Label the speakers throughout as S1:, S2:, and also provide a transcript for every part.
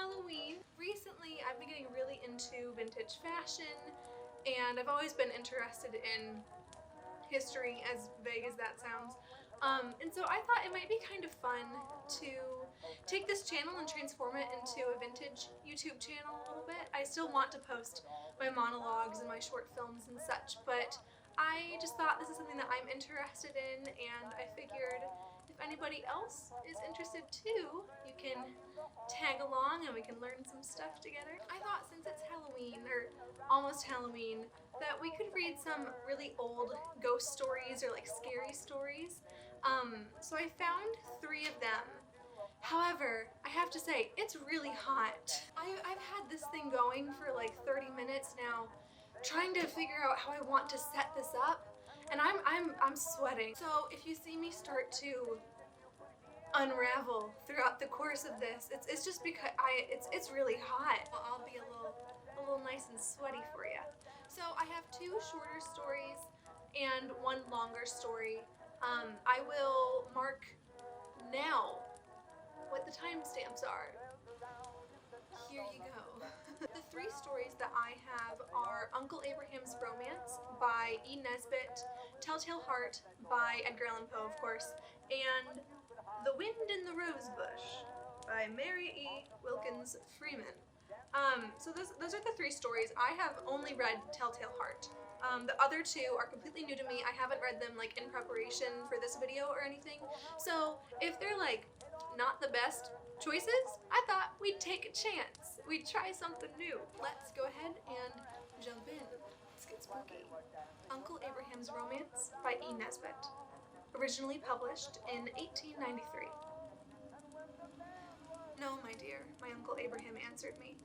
S1: Halloween. Recently, I've been getting really into vintage fashion, and I've always been interested in history, as vague as that sounds. And so I thought it might be kind of fun to take this channel and transform it into a vintage YouTube channel a little bit. I still want to post my monologues and my short films and such, but I just thought this is something that I'm interested in, and I figured if anybody else is interested too, you can tag along and we can learn some stuff together. I thought since it's Halloween, or almost Halloween, that we could read some really old ghost stories or like scary stories. So I found 3 of them. However, I have to say, it's really hot. I've had this thing going for like 30 minutes now, trying to figure out how I want to set this up, and I'm sweating. So if you see me start to unravel throughout the course of this, it's just because it's really hot. I'll be a little nice and sweaty for you. So I have 2 shorter stories and 1 longer story. I will mark now what the timestamps are. Here you go. The 3 stories that I have are Uncle Abraham's Romance by E. Nesbit, Telltale Heart by Edgar Allan Poe, of course, and The Wind in the Rosebush by Mary E. Wilkins Freeman. So those are the 3 stories. I have only read Telltale Heart. The other 2 are completely new to me. I haven't read them like in preparation for this video or anything. So if they're like not the best choices, I thought we'd take a chance. We'd try something new. Let's go ahead and jump in. Let's get spooky. Uncle Abraham's Romance by E. Nesbit. Originally published in 1893. No, my dear, my Uncle Abraham answered me.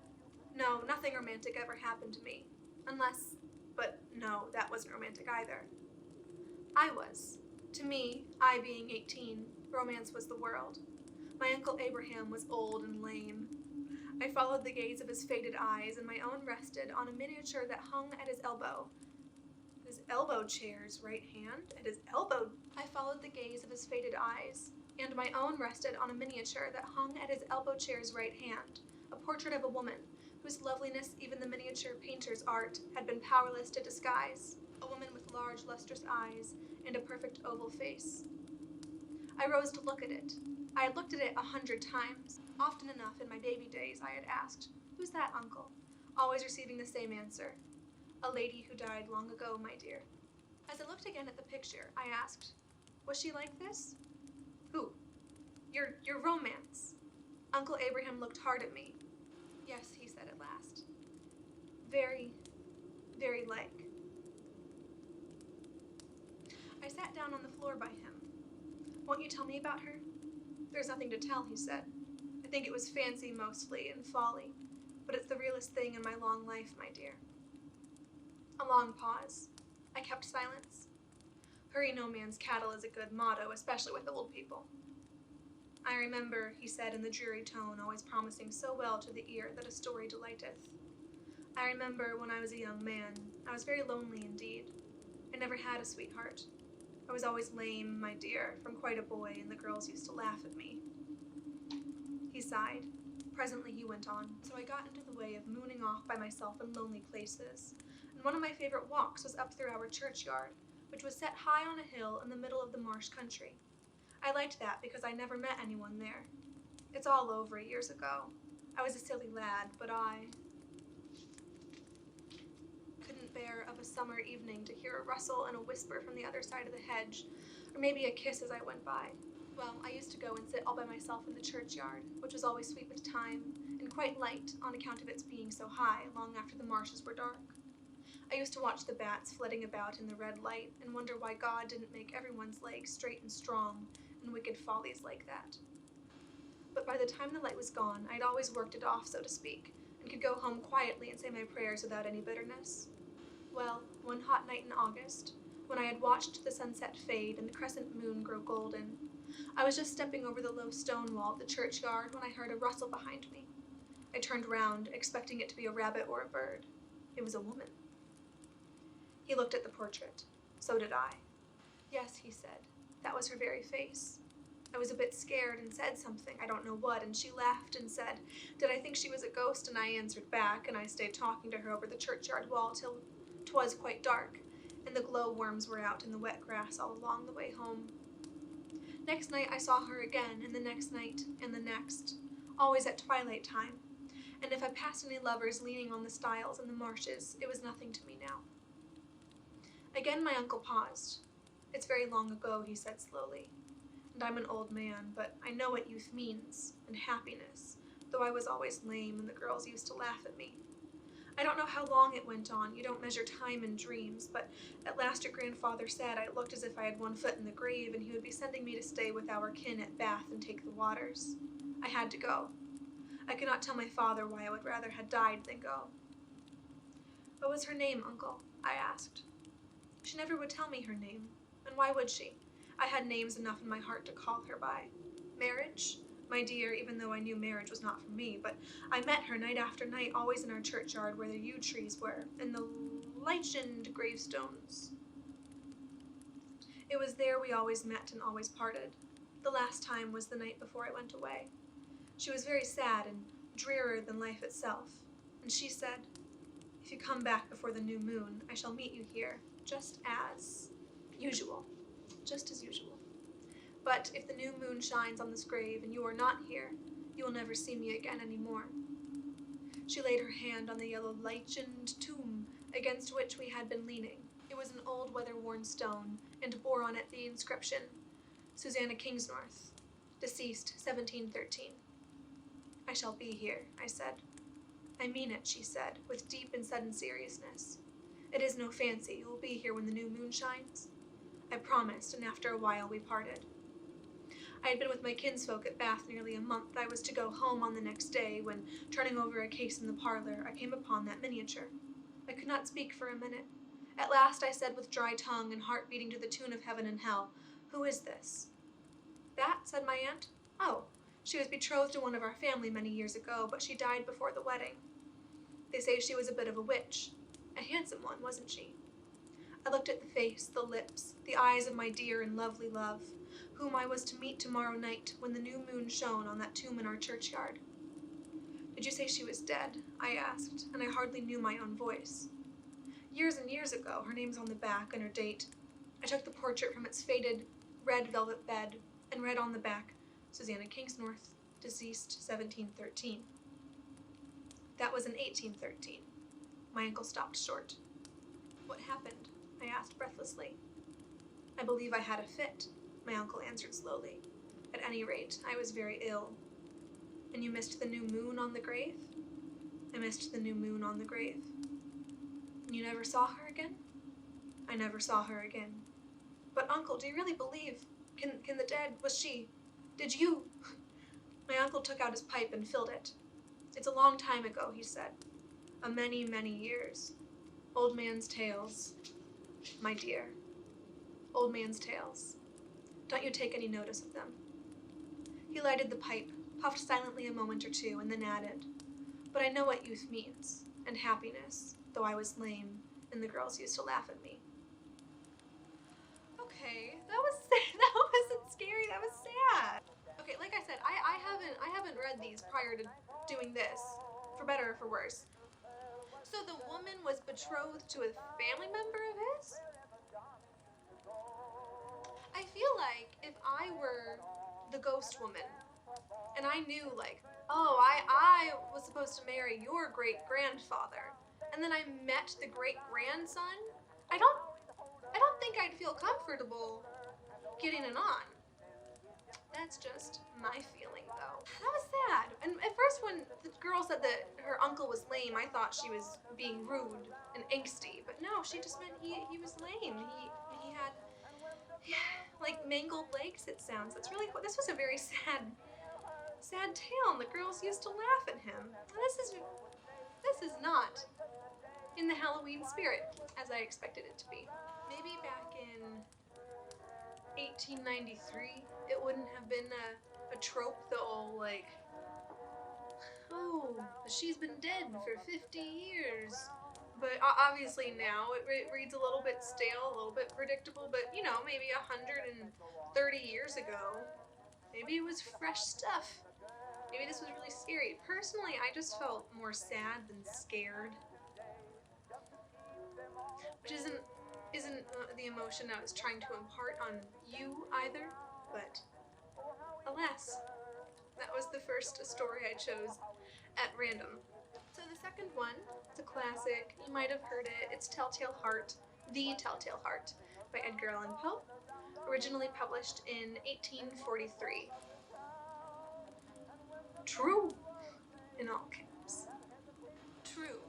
S1: No, nothing romantic ever happened to me. Unless, but no, that wasn't romantic either. I was. To me, I being 18, romance was the world. My Uncle Abraham was old and lame. I followed the gaze of his faded eyes, and my own rested on a miniature that hung at his elbow. His elbow chair's right hand? At his elbow. I followed the gaze of his faded eyes, and my own rested on a miniature that hung at his elbow chair's right hand, a portrait of a woman, whose loveliness even the miniature painter's art had been powerless to disguise, a woman with large lustrous eyes and a perfect oval face. I rose to look at it. I had looked at it 100 times. Often enough in my baby days I had asked, "Who's that, Uncle?" Always receiving the same answer, "A lady who died long ago, my dear." As I looked again at the picture, I asked, "Was she like this?" "Who?" Your romance." Uncle Abraham looked hard at me. "Yes," he said at last. "Very, very like." I sat down on the floor by him. "Won't you tell me about her?" "There's nothing to tell," he said. "I think it was fancy mostly, and folly, but it's the realest thing in my long life, my dear." A long pause. I kept silence. "Hurry no man's cattle" is a good motto, especially with old people. "I remember," he said in the dreary tone always promising so well to the ear that a story delighteth. "I remember when I was a young man, I was very lonely indeed. I never had a sweetheart. I was always lame, my dear, from quite a boy, and the girls used to laugh at me." He sighed. Presently he went on. "So I got into the way of mooning off by myself in lonely places, and one of my favorite walks was up through our churchyard, which was set high on a hill in the middle of the marsh country. I liked that because I never met anyone there. It's all over years ago. I was a silly lad, but I couldn't bear of a summer evening to hear a rustle and a whisper from the other side of the hedge, or maybe a kiss as I went by. Well, I used to go and sit all by myself in the churchyard, which was always sweet with thyme, and quite light on account of its being so high long after the marshes were dark. I used to watch the bats flitting about in the red light and wonder why God didn't make everyone's legs straight and strong and wicked follies like that. But by the time the light was gone, I'd always worked it off, so to speak, and could go home quietly and say my prayers without any bitterness. Well, one hot night in August, when I had watched the sunset fade and the crescent moon grow golden, I was just stepping over the low stone wall of the churchyard when I heard a rustle behind me. I turned round, expecting it to be a rabbit or a bird. It was a woman. He looked at the portrait. So did I. "Yes," he said, "that was her very face." I was a bit scared and said something, I don't know what, and she laughed and said, did I think she was a ghost? And I answered back, and I stayed talking to her over the churchyard wall till 'twas quite dark, and the glow-worms were out in the wet grass all along the way home. Next night I saw her again, and the next night, and the next, always at twilight time, and if I passed any lovers leaning on the stiles in the marshes, it was nothing to me now. Again my uncle paused. It's very long ago, he said slowly, and I'm an old man, but I know what youth means, and happiness, though I was always lame and the girls used to laugh at me. I don't know how long it went on, you don't measure time in dreams, but at last your grandfather said I looked as if I had one foot in the grave and he would be sending me to stay with our kin at Bath and take the waters. I had to go. I could not tell my father why I would rather had died than go. What was her name, Uncle? I asked. She never would tell me her name, and why would she? I had names enough in my heart to call her by. Marriage? My dear, even though I knew marriage was not for me, but I met her night after night, always in our churchyard where the yew trees were, and the lichened gravestones. It was there we always met and always parted. The last time was the night before I went away. She was very sad and drearer than life itself, and she said, if you come back before the new moon, I shall meet you here, just as usual, just as usual. But if the new moon shines on this grave and you are not here, you will never see me again any more. She laid her hand on the yellow lichened tomb against which we had been leaning. It was an old weather-worn stone, and bore on it the inscription, Susanna Kingsnorth, deceased 1713. I shall be here, I said. I mean it, she said, with deep and sudden seriousness. It is no fancy, you will be here when the new moon shines? I promised, and after a while we parted. I had been with my kinsfolk at Bath nearly a month. I was to go home on the next day, when, turning over a case in the parlor, I came upon that miniature. I could not speak for a minute. At last I said with dry tongue and heart beating to the tune of heaven and hell, who is this? That, said my aunt. Oh, she was betrothed to one of our family many years ago, but she died before the wedding. They say she was a bit of a witch. A handsome one, wasn't she? I looked at the face, the lips, the eyes of my dear and lovely love, whom I was to meet tomorrow night when the new moon shone on that tomb in our churchyard. Did you say she was dead? I asked, and I hardly knew my own voice. Years and years ago, her name's on the back and her date. I took the portrait from its faded red velvet bed and read on the back, Susanna Kingsnorth, deceased 1713. That was in 1813. My uncle stopped short. What happened? I asked breathlessly. I believe I had a fit, my uncle answered slowly. At any rate, I was very ill. And you missed the new moon on the grave? I missed the new moon on the grave. And you never saw her again? I never saw her again. But uncle, do you really believe? Can the dead, was she? Did you? My uncle took out his pipe and filled it. It's a long time ago, he said. A many, many years. Old man's tales, my dear. Old man's tales. Don't you take any notice of them. He lighted the pipe, puffed silently a moment or two, and then added, but I know what youth means, and happiness, though I was lame, and the girls used to laugh at me. Okay, that wasn't scary, that was sad. Okay, like I said, I haven't read these prior to doing this, for better or for worse. So the woman was betrothed to a family member of his? I feel like if I were the ghost woman, and I knew like, oh, I was supposed to marry your great-grandfather, and then I met the great-grandson, I don't think I'd feel comfortable getting it on. That's just my feeling, though. That was sad. And at first when the girl said that her uncle was lame, I thought she was being rude and angsty. But no, she just meant he was lame. He had like mangled legs, it sounds. That's really cool. This was a very sad tale, and the girls used to laugh at him. This is not in the Halloween spirit, as I expected it to be. Maybe back in 1893, it wouldn't have been a trope that all like, oh, she's been dead for 50 years. But obviously now it reads a little bit stale, a little bit predictable, but you know, maybe 130 years ago, Maybe it was fresh stuff. Maybe this was really scary. Personally, I just felt more sad than scared, which isn't the emotion I was trying to impart on you either, but alas, that was the first story I chose at random. So the second one, it's a classic. You might have heard it. It's Telltale Heart, The Telltale Heart by Edgar Allan Poe, originally published in 1843. True, in all caps. True.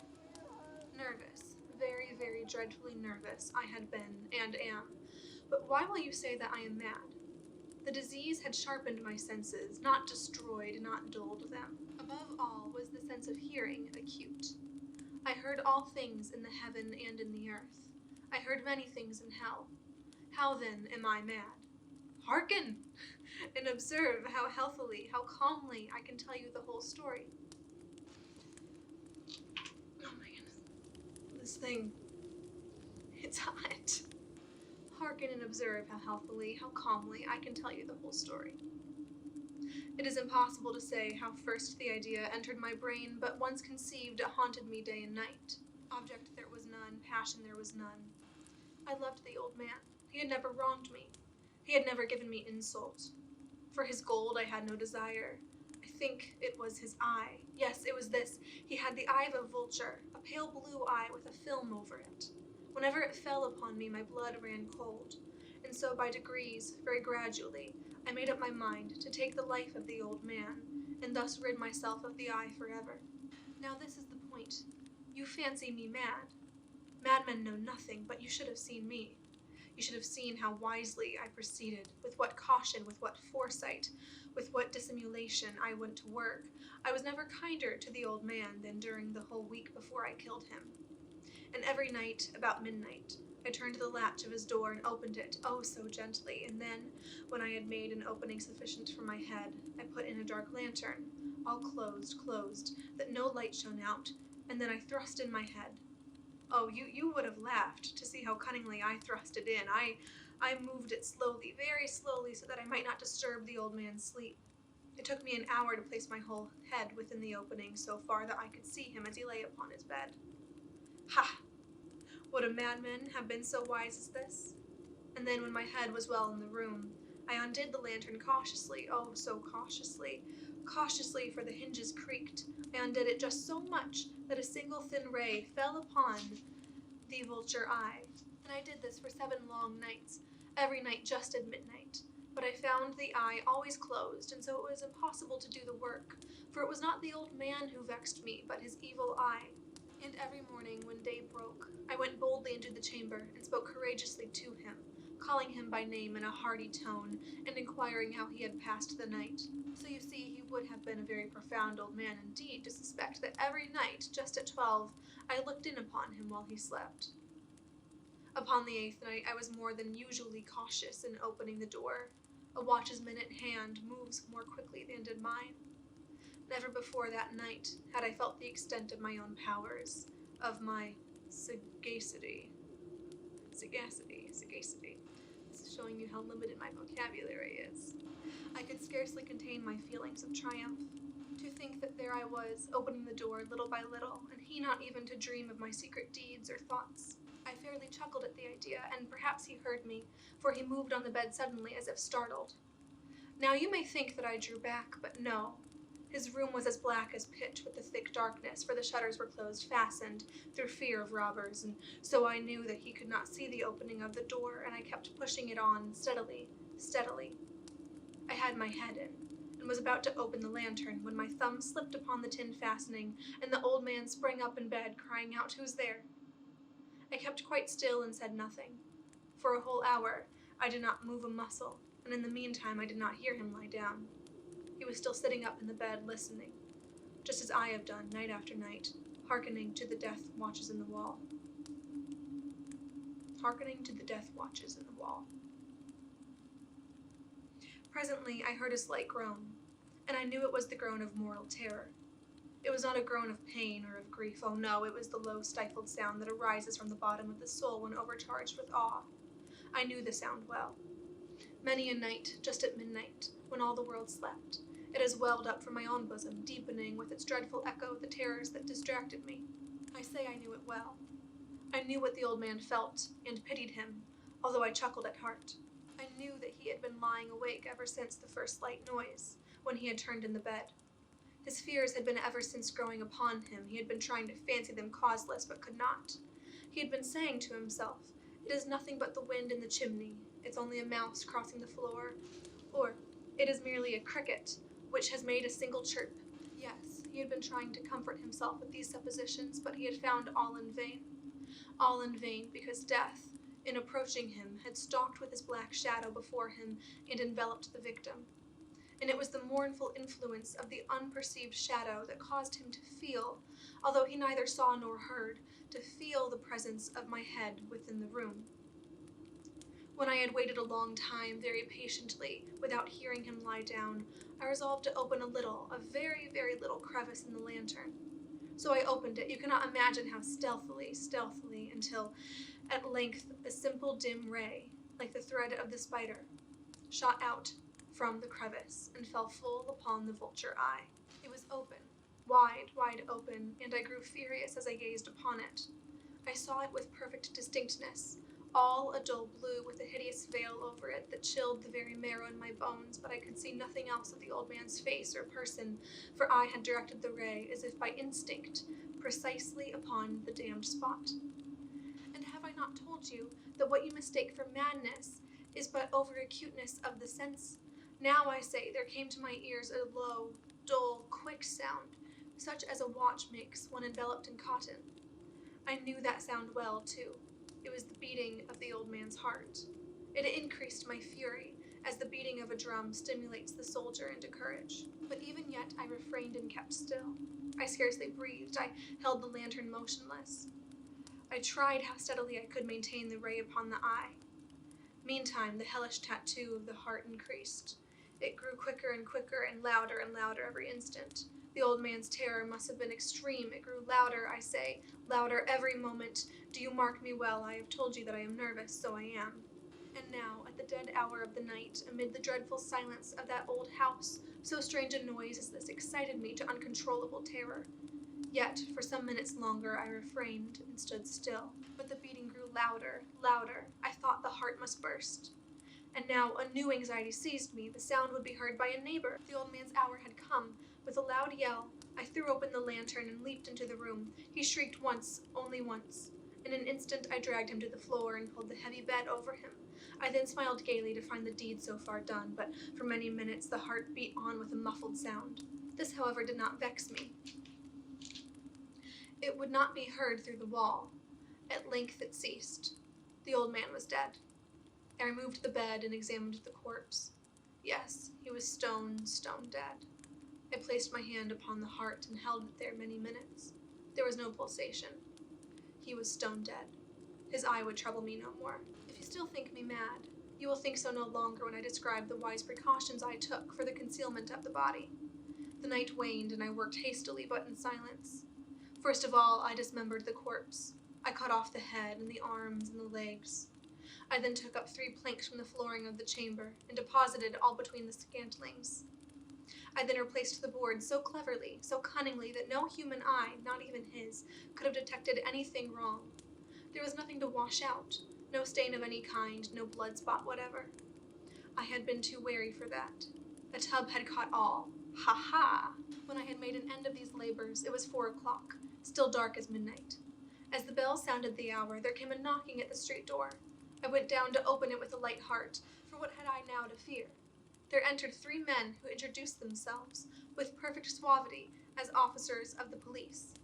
S1: Nervous. Very, very dreadfully nervous I had been and am. But why will you say that I am mad? The disease had sharpened my senses, not destroyed, not dulled them. Above all was the sense of hearing acute. I heard all things in the heaven and in the earth. I heard many things in hell. How then am I mad? Hearken, and observe how healthily, how calmly I can tell you the whole story. Oh my goodness. This thing, it's hot. Hearken and observe how healthily, how calmly I can tell you the whole story. It is impossible to say how first the idea entered my brain, but once conceived, it haunted me day and night. Object there was none, passion there was none. I loved the old man. He had never wronged me. He had never given me insult. For his gold I had no desire. I think it was his eye. Yes, it was this. He had the eye of a vulture, a pale blue eye with a film over it. Whenever it fell upon me, my blood ran cold. And so by degrees, very gradually, I made up my mind to take the life of the old man, and thus rid myself of the eye forever. Now this is the point. You fancy me mad. Madmen know nothing, but you should have seen me. You should have seen how wisely I proceeded, with what caution, with what foresight, with what dissimulation I went to work. I was never kinder to the old man than during the whole week before I killed him. And every night, about midnight, I turned the latch of his door and opened it, oh so gently, and then, when I had made an opening sufficient for my head, I put in a dark lantern, all closed, that no light shone out, and then I thrust in my head. Oh, you would have laughed to see how cunningly I thrust it in. I moved it slowly, very slowly, so that I might not disturb the old man's sleep. It took me an hour to place my whole head within the opening so far that I could see him as he lay upon his bed. Ha! Would a madman have been so wise as this? And then when my head was well in the room, I undid the lantern cautiously, oh so cautiously, for the hinges creaked. I undid it just so much that a single thin ray fell upon the vulture eye. And I did this for 7 long nights, every night just at midnight. But I found the eye always closed, and so it was impossible to do the work, for it was not the old man who vexed me, but his evil eye. And every morning when day broke, I went boldly into the chamber and spoke courageously to him, calling him by name in a hearty tone, and inquiring how he had passed the night. So you see, he would have been a very profound old man indeed to suspect that every night, just at 12, I looked in upon him while he slept. Upon the 8th night, I was more than usually cautious in opening the door. A watch's minute hand moves more quickly than did mine. Never before that night had I felt the extent of my own powers, of my sagacity. This is showing you how limited my vocabulary is. I could scarcely contain my feelings of triumph. To think that there I was, opening the door little by little, and he not even to dream of my secret deeds or thoughts. I fairly chuckled at the idea, and perhaps he heard me, for he moved on the bed suddenly as if startled. Now you may think that I drew back, but no. His room was as black as pitch with the thick darkness, for the shutters were closed, fastened, through fear of robbers, and so I knew that he could not see the opening of the door, and I kept pushing it on, steadily. I had my head in, and was about to open the lantern, when my thumb slipped upon the tin fastening, and the old man sprang up in bed, crying out, "Who's there?" I kept quite still and said nothing. For a whole hour I did not move a muscle, and in the meantime I did not hear him lie down. He was still sitting up in the bed, listening, just as I have done night after night, hearkening to the death watches in the wall. Hearkening to the death watches in the wall. Presently I heard a slight groan, and I knew it was the groan of mortal terror. It was not a groan of pain or of grief, oh no, it was the low stifled sound that arises from the bottom of the soul when overcharged with awe. I knew the sound well. Many a night, just at midnight, when all the world slept, it has welled up from my own bosom, deepening with its dreadful echo the terrors that distracted me. I say I knew it well. I knew what the old man felt, and pitied him, although I chuckled at heart. I knew that he had been lying awake ever since the first slight noise, when he had turned in the bed. His fears had been ever since growing upon him. He had been trying to fancy them causeless, but could not. He had been saying to himself, "It is nothing but the wind in the chimney. It's only a mouse crossing the floor," or "It is merely a cricket, which has made a single chirp." Yes, he had been trying to comfort himself with these suppositions, but he had found all in vain. All in vain, because death, in approaching him, had stalked with his black shadow before him and enveloped the victim. And it was the mournful influence of the unperceived shadow that caused him to feel, although he neither saw nor heard, to feel the presence of my head within the room. When I had waited a long time, very patiently, without hearing him lie down, I resolved to open a very, very little crevice in the lantern. So I opened it, you cannot imagine how stealthily, until at length a simple dim ray, like the thread of the spider, shot out from the crevice and fell full upon the vulture eye. It was open, wide, wide open, and I grew furious as I gazed upon it. I saw it with perfect distinctness, all a dull blue with a hideous veil over it that chilled the very marrow in my bones, but I could see nothing else of the old man's face or person, for I had directed the ray, as if by instinct, precisely upon the damned spot. And have I not told you that what you mistake for madness is but over-acuteness of the sense? Now, I say, there came to my ears a low, dull, quick sound, such as a watch makes when enveloped in cotton. I knew that sound well, too. It was the beating of the old man's heart. It increased my fury, as the beating of a drum stimulates the soldier into courage. But even yet I refrained and kept still. I scarcely breathed. I held the lantern motionless. I tried how steadily I could maintain the ray upon the eye. Meantime, the hellish tattoo of the heart increased. It grew quicker and quicker and louder every instant. The old man's terror must have been extreme. It grew louder, I say, louder every moment. Do you mark me well? I have told you that I am nervous, so I am. And now, at the dead hour of the night, amid the dreadful silence of that old house, so strange a noise as this excited me to uncontrollable terror. Yet, for some minutes longer, I refrained and stood still. But the beating grew louder. I thought the heart must burst. And now a new anxiety seized me. The sound would be heard by a neighbor. The old man's hour had come. With a loud yell, I threw open the lantern and leaped into the room. He shrieked once, only once. In an instant, I dragged him to the floor and pulled the heavy bed over him. I then smiled gaily to find the deed so far done, but for many minutes the heart beat on with a muffled sound. This, however, did not vex me. It would not be heard through the wall. At length it ceased. The old man was dead. I removed the bed and examined the corpse. Yes, he was stone dead. I placed my hand upon the heart and held it there many minutes. There was no pulsation. He was stone dead. His eye would trouble me no more. If you still think me mad, you will think so no longer when I describe the wise precautions I took for the concealment of the body. The night waned, and I worked hastily but in silence. First of all, I dismembered the corpse. I cut off the head and the arms and the legs. I then took up 3 planks from the flooring of the chamber and deposited all between the scantlings. I then replaced the board so cleverly, so cunningly, that no human eye, not even his, could have detected anything wrong. There was nothing to wash out, no stain of any kind, no blood spot whatever. I had been too wary for that. A tub had caught all. Ha ha! When I had made an end of these labors, it was 4 o'clock, still dark as midnight. As the bell sounded the hour, there came a knocking at the street door. I went down to open it with a light heart, for what had I now to fear? There entered 3 men who introduced themselves, with perfect suavity, as officers of the police.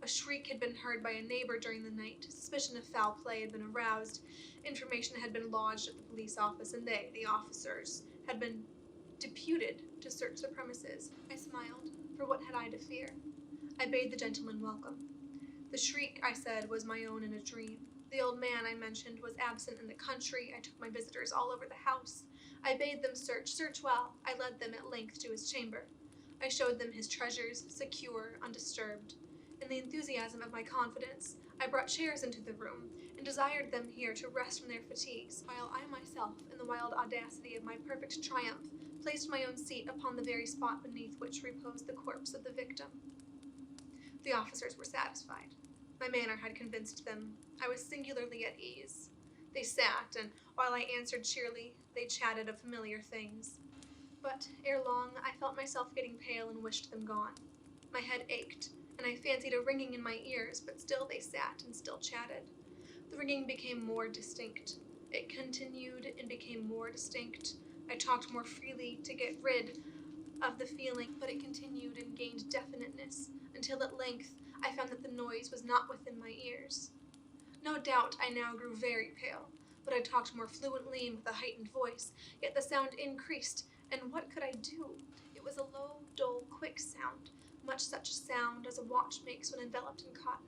S1: A shriek had been heard by a neighbor during the night. Suspicion of foul play had been aroused. Information had been lodged at the police office, and they, the officers, had been deputed to search the premises. I smiled, for what had I to fear? I bade the gentleman welcome. The shriek, I said, was my own in a dream. The old man, I mentioned, was absent in the country. I took my visitors all over the house. I bade them search well. I led them at length to his chamber. I showed them his treasures, secure, undisturbed. In the enthusiasm of my confidence, I brought chairs into the room, and and desired them here to rest from their fatigues, while I myself, in the wild audacity of my perfect triumph, placed my own seat upon the very spot beneath which reposed the corpse of the victim. The officers were satisfied. My manner had convinced them. I was singularly at ease. They sat, and while I answered cheerily, they chatted of familiar things. But ere long I felt myself getting pale and wished them gone. My head ached, and I fancied a ringing in my ears, but still they sat and still chatted. The ringing became more distinct. It continued and became more distinct. I talked more freely to get rid of the feeling, but it continued and gained definiteness, until at length I found that the noise was not within my ears. No doubt I now grew very pale, but I talked more fluently and with a heightened voice, yet the sound increased, and what could I do? It was a low, dull, quick sound, much such a sound as a watch makes when enveloped in cotton.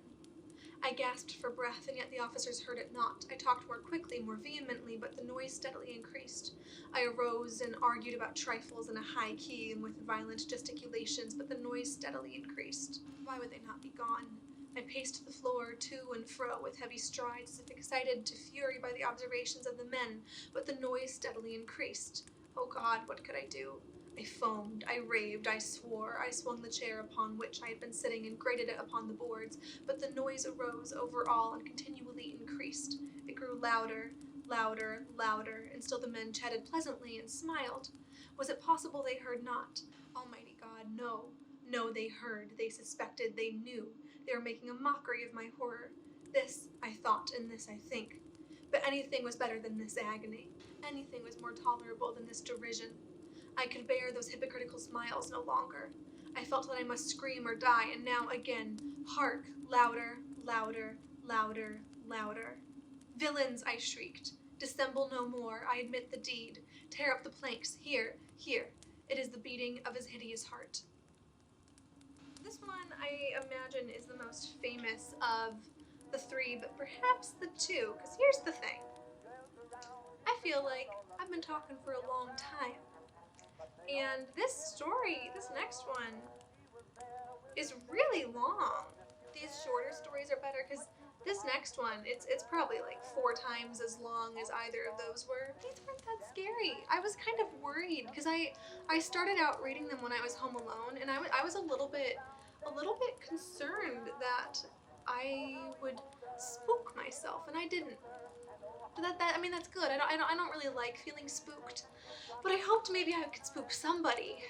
S1: I gasped for breath, and yet the officers heard it not. I talked more quickly, more vehemently, but the noise steadily increased. I arose and argued about trifles in a high key and with violent gesticulations, but the noise steadily increased. Why would they not be gone? I paced the floor to and fro with heavy strides, as if excited to fury by the observations of the men, but the noise steadily increased. Oh God, what could I do? I foamed, I raved, I swore, I swung the chair upon which I had been sitting and grated it upon the boards, but the noise arose over all and continually increased. It grew louder, louder, louder, and still the men chatted pleasantly and smiled. Was it possible they heard not? Almighty God, no, no, they heard, they suspected, they knew. They were making a mockery of my horror. This I thought, and this I think. But anything was better than this agony. Anything was more tolerable than this derision. I could bear those hypocritical smiles no longer. I felt that I must scream or die, and now again, hark, louder, louder, louder, louder. Villains, I shrieked. Dissemble no more, I admit the deed. Tear up the planks, here, here. It is the beating of his hideous heart. This one, I imagine, is the most famous of the three, but perhaps the two, because here's the thing. I feel like I've been talking for a long time. And this next one, is really long. These shorter stories are better because this next one, it's probably like 4 times as long as either of those were. These weren't that scary. I was kind of worried because I started out reading them when I was home alone, and I was a little bit concerned that I would spook myself, and I didn't. But I mean, that's good. I don't really like feeling spooked, but I hoped maybe I could spook somebody.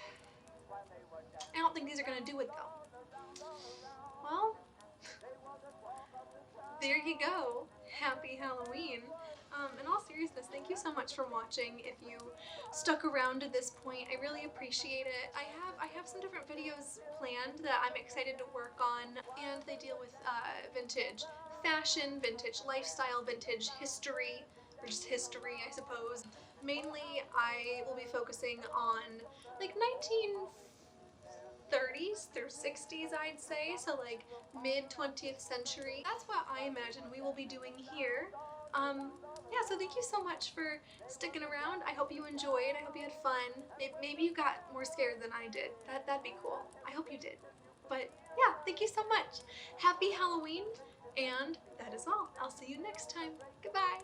S1: I don't think these are gonna do it though. Well, there you go. Happy Halloween. In all seriousness, thank you so much for watching. If you stuck around to this point, I really appreciate it. I have some different videos planned that I'm excited to work on, and they deal with vintage fashion, vintage lifestyle, vintage history, or just history, I suppose. Mainly, I will be focusing on like 1930s through 60s, I'd say, so like mid 20th century. That's what I imagine we will be doing here. Yeah, so thank you so much for sticking around. I hope you enjoyed. I hope you had fun. Maybe you got more scared than I did. That'd be cool. I hope you did. But yeah, thank you so much. Happy Halloween, and that is all. I'll see you next time. Goodbye.